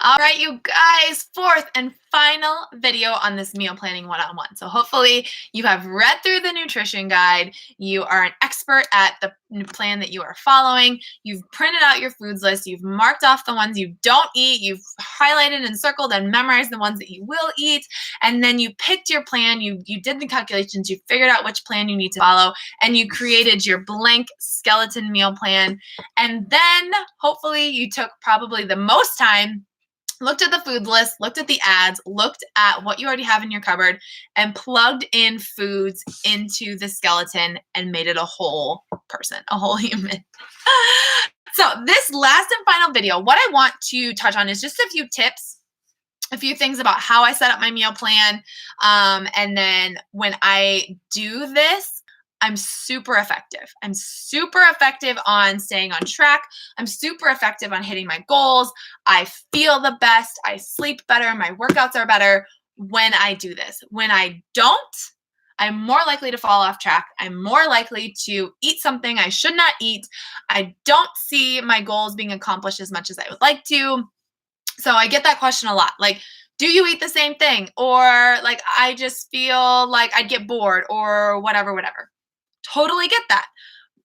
All right, you guys, fourth and final video on this meal planning one-on-one. So hopefully you have read through the nutrition guide. You are an expert at the plan that you are following. You've printed out your foods list. You've marked off the ones you don't eat. You've highlighted and circled and memorized the ones that you will eat. And then you picked your plan. You did the calculations. You figured out which plan you need to follow. And you created your blank skeleton meal plan. And then hopefully you took probably the most time, looked at the food list, looked at the ads, looked at what you already have in your cupboard, and plugged in foods into the skeleton and made it a whole person, a whole human. So this last and final video, what I want to touch on is just a few tips, a few things about how I set up my meal plan. And then when I do this, I'm super effective. I'm super effective on staying on track. I'm super effective on hitting my goals. I feel the best. I sleep better. My workouts are better when I do this. When I don't, I'm more likely to fall off track. I'm more likely to eat something I should not eat. I don't see my goals being accomplished as much as I would like to. So I get that question a lot. Like, do you eat the same thing? Or like, I just feel like I'd get bored or whatever. Totally get that.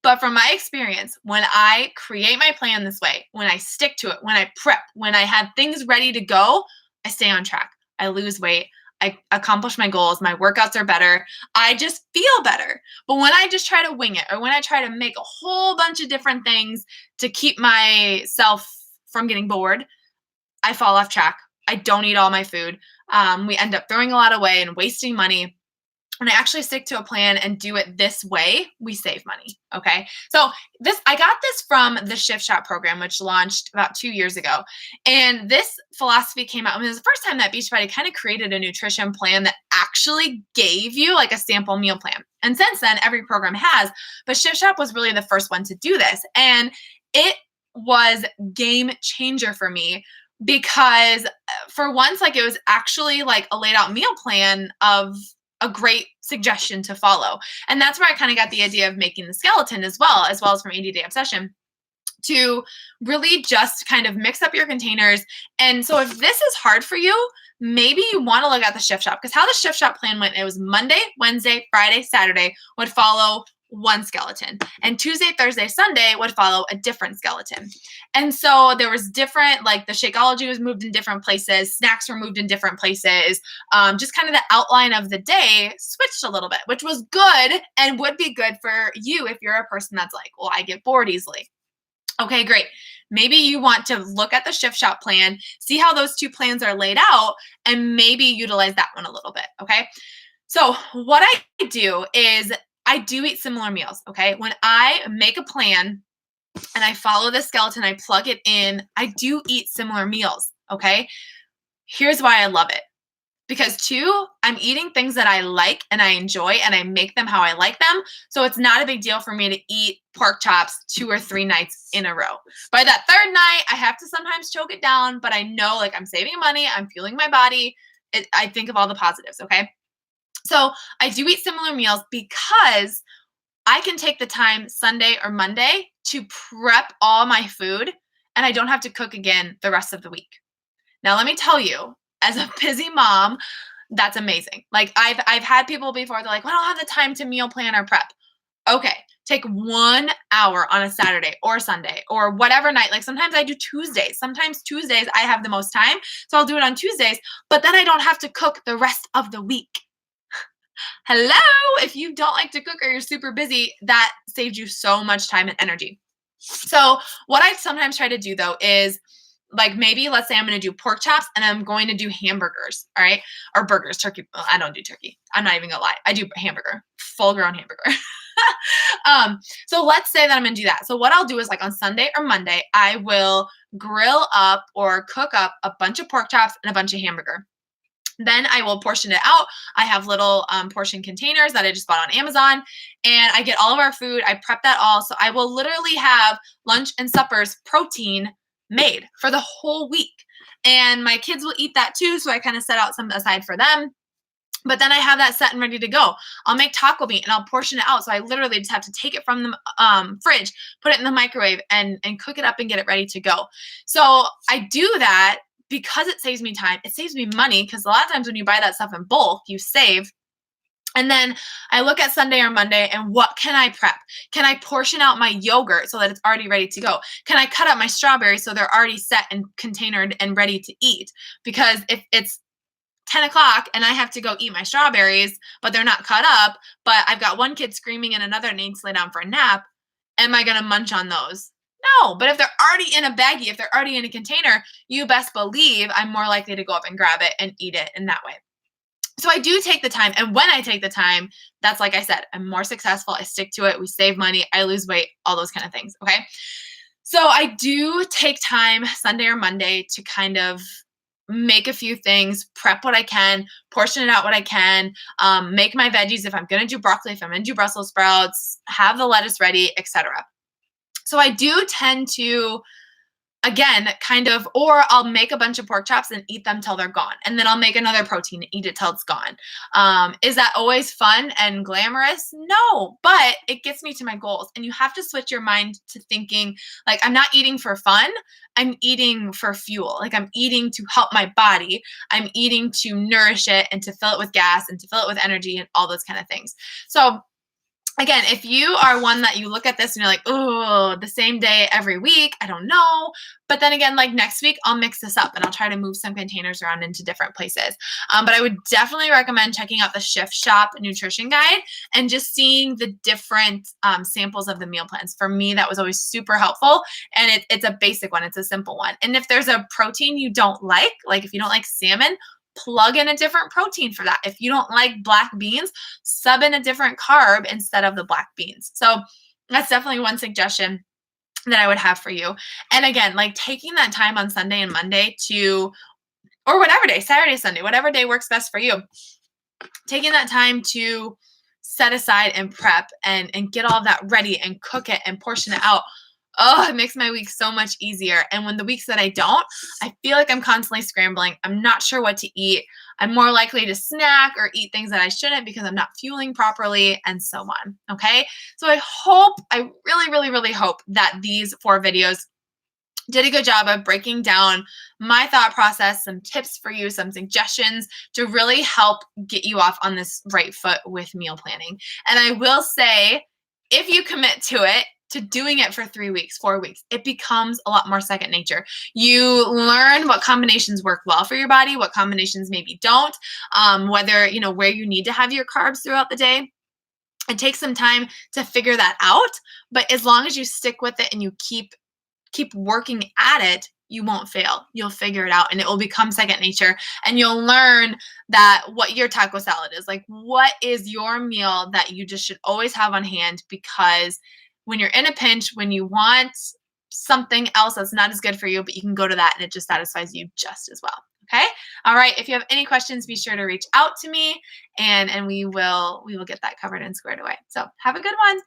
But from my experience, when I create my plan this way, when I stick to it, when I prep, when I have things ready to go, I stay on track. I lose weight. I accomplish my goals. My workouts are better. I just feel better. But when I just try to wing it, or when I try to make a whole bunch of different things to keep myself from getting bored, I fall off track. I don't eat all my food. We end up throwing a lot away and wasting money. When I actually stick to a plan and do it this way, we save money, okay? So I got this from the Shift Shop program, which launched about 2 years ago. And this philosophy came out, it was the first time that Beachbody kind of created a nutrition plan that actually gave you like a sample meal plan. And since then, every program has, but Shift Shop was really the first one to do this. And it was game changer for me because for once, like it was actually like a laid out meal plan of a great suggestion to follow. And that's where I kind of got the idea of making the skeleton as well as from 80 Day Obsession, to really just kind of mix up your containers. And so if this is hard for you, maybe you want to look at the Shift Shop, because how the Shift Shop plan went, it was Monday, Wednesday, Friday, Saturday would follow one skeleton, and Tuesday, Thursday, Sunday would follow a different skeleton. And so there was different, like the Shakeology was moved in different places, snacks were moved in different places. Just kind of the outline of the day switched a little bit, which was good and would be good for you if you're a person that's like, well, I get bored easily. Okay, great. Maybe you want to look at the Shift Shop plan, see how those two plans are laid out, and maybe utilize that one a little bit, okay? So what I do is I do eat similar meals, okay? When I make a plan and I follow the skeleton, I plug it in, I do eat similar meals, okay? Here's why I love it. Because two, I'm eating things that I like and I enjoy, and I make them how I like them. So it's not a big deal for me to eat pork chops 2 or 3 nights in a row. By that third night, I have to sometimes choke it down, but I know like I'm saving money, I'm fueling my body. I think of all the positives, okay? So I do eat similar meals because I can take the time Sunday or Monday to prep all my food, and I don't have to cook again the rest of the week. Now, let me tell you, as a busy mom, that's amazing. Like I've had people before, they're like, well, I don't have the time to meal plan or prep. Okay, take 1 hour on a Saturday or Sunday or whatever night. Like sometimes I do Tuesdays. Sometimes Tuesdays I have the most time, so I'll do it on Tuesdays, but then I don't have to cook the rest of the week. Hello, if you don't like to cook or you're super busy, that saved you so much time and energy. So what I sometimes try to do though is, like, maybe let's say I'm going to do pork chops and I'm going to do hamburgers, all right? Or burgers, turkey. Well, I don't do turkey. I'm not even gonna lie. I do hamburger, full grown hamburger. So let's say that I'm going to do that. So what I'll do is, like, on Sunday or Monday, I will grill up or cook up a bunch of pork chops and a bunch of hamburger. Then I will portion it out. I have little portion containers that I just bought on Amazon, and I get all of our food. I prep that all. So I will literally have lunch and suppers protein made for the whole week. And my kids will eat that too. So I kind of set out some aside for them. But then I have that set and ready to go. I'll make taco meat and I'll portion it out. So I literally just have to take it from the fridge, put it in the microwave, and cook it up and get it ready to go. So I do that because it saves me time, it saves me money, because a lot of times when you buy that stuff in bulk, you save. And then I look at Sunday or Monday and what can I prep? Can I portion out my yogurt so that it's already ready to go? Can I cut up my strawberries so they're already set and containered and ready to eat? Because if it's 10 o'clock and I have to go eat my strawberries, but they're not cut up, but I've got one kid screaming and another needs to lay down for a nap, am I going to munch on those? No, but if they're already in a baggie, if they're already in a container, you best believe I'm more likely to go up and grab it and eat it in that way. So I do take the time. And when I take the time, that's like I said, I'm more successful. I stick to it. We save money. I lose weight, all those kind of things. Okay. So I do take time Sunday or Monday to kind of make a few things, prep what I can, portion it out what I can, make my veggies if I'm going to do broccoli, if I'm going to do Brussels sprouts, have the lettuce ready, etc. So I do tend to, again, kind of, or I'll make a bunch of pork chops and eat them till they're gone. And then I'll make another protein and eat it till it's gone. Is that always fun and glamorous? No, but it gets me to my goals. And you have to switch your mind to thinking like, I'm not eating for fun. I'm eating for fuel. Like I'm eating to help my body. I'm eating to nourish it and to fill it with gas and to fill it with energy and all those kind of things. So again, if you are one that you look at this and you're like, oh, the same day every week, I don't know. But then again, like next week, I'll mix this up and I'll try to move some containers around into different places. But I would definitely recommend checking out the Shift Shop nutrition guide and just seeing the different samples of the meal plans. For me, that was always super helpful. And it's a basic one. It's a simple one. And if there's a protein you don't like if you don't like salmon, plug in a different protein for that. If you don't like black beans, sub in a different carb instead of the black beans. So that's definitely one suggestion that I would have for you. And again, like taking that time on Sunday and Monday to, or whatever day, Saturday, Sunday, whatever day works best for you, taking that time to set aside and prep and get all of that ready and cook it and portion it out. Oh, it makes my week so much easier. And when the weeks that I don't, I feel like I'm constantly scrambling. I'm not sure what to eat. I'm more likely to snack or eat things that I shouldn't because I'm not fueling properly and so on. Okay. So I really, really, really hope that these 4 videos did a good job of breaking down my thought process, some tips for you, some suggestions to really help get you off on this right foot with meal planning. And I will say, if you commit to it, to doing it for 3 weeks, 4 weeks, it becomes a lot more second nature. You learn what combinations work well for your body, what combinations maybe don't, whether, where you need to have your carbs throughout the day. It takes some time to figure that out, but as long as you stick with it and you keep working at it, you won't fail. You'll figure it out and it will become second nature. And you'll learn that what your taco salad is, like what is your meal that you just should always have on hand, because when you're in a pinch, when you want something else that's not as good for you, but you can go to that and it just satisfies you just as well. Okay. All right. If you have any questions, be sure to reach out to me and we will get that covered and squared away. So have a good one.